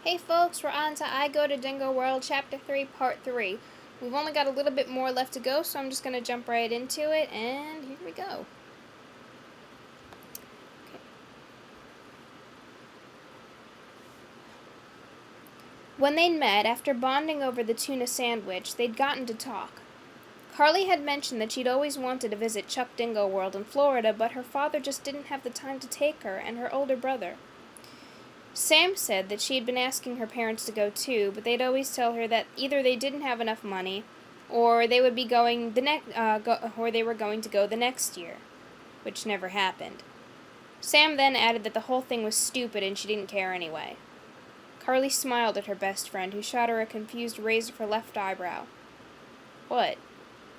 Hey folks, we're on to iGo to Dingo World Chapter 3, Part 3. We've only got a little bit more left to go, so I'm just going to jump right into it, and here we go. Okay. When they'd met, after bonding over the tuna sandwich, they'd gotten to talk. Carly had mentioned that she'd always wanted to visit Chuck Dingo World in Florida, but her father just didn't have the time to take her and her older brother. Sam said that she had been asking her parents to go too, but they'd always tell her that either they didn't have enough money, or they would be going or they were going to go the next year, which never happened. Sam then added that the whole thing was stupid and she didn't care anyway. Carly smiled at her best friend, who shot her a confused raise of her left eyebrow. "What?"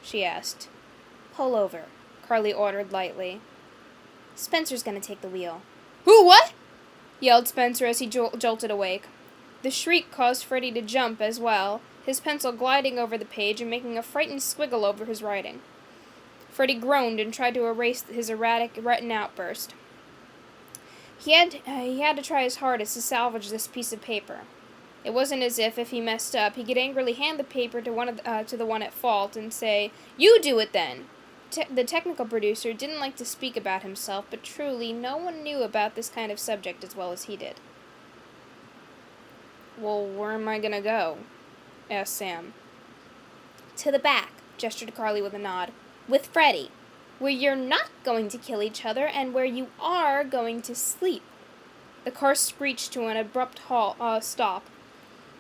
she asked. "Pull over," Carly ordered lightly. "Spencer's gonna take the wheel." "Who, what?" yelled Spencer as he jolted awake. The shriek caused Freddie to jump as well, his pencil gliding over the page and making a frightened squiggle over his writing. Freddie groaned and tried to erase his erratic written outburst. He had to try his hardest to salvage this piece of paper. It wasn't as if he messed up, he could angrily hand the paper to the one at fault and say, "You do it then!" The technical producer didn't like to speak about himself, but truly no one knew about this kind of subject as well as he did. "Well, where am I gonna go?" asked Sam. "To the back," gestured Carly with a nod. "With Freddie. Where you're not going to kill each other and where you are going to sleep." The car screeched to an abrupt stop,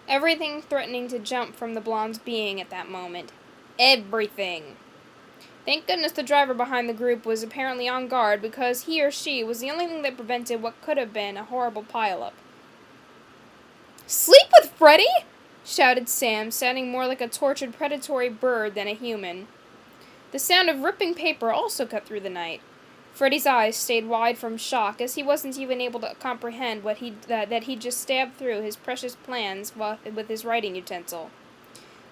everything threatening to jump from the blonde's being at that moment. Everything. Thank goodness the driver behind the group was apparently on guard, because he or she was the only thing that prevented what could have been a horrible pileup. "Sleep with Freddie?" shouted Sam, sounding more like a tortured predatory bird than a human. The sound of ripping paper also cut through the night. Freddie's eyes stayed wide from shock, as he wasn't even able to comprehend that he'd just stabbed through his precious plans with his writing utensil.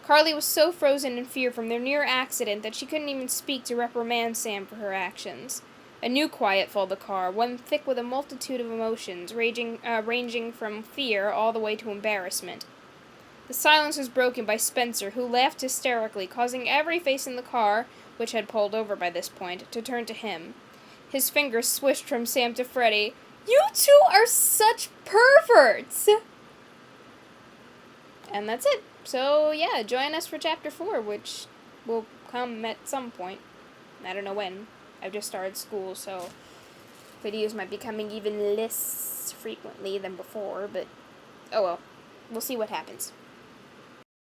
Carly was so frozen in fear from their near accident that she couldn't even speak to reprimand Sam for her actions. A new quiet filled the car, one thick with a multitude of emotions, ranging from fear all the way to embarrassment. The silence was broken by Spencer, who laughed hysterically, causing every face in the car, which had pulled over by this point, to turn to him. His fingers swished from Sam to Freddie. "You two are such perverts!" And that's it. So, yeah, join us for Chapter 4, which will come at some point. I don't know when. I've just started school, so videos might be coming even less frequently than before, but oh well. We'll see what happens.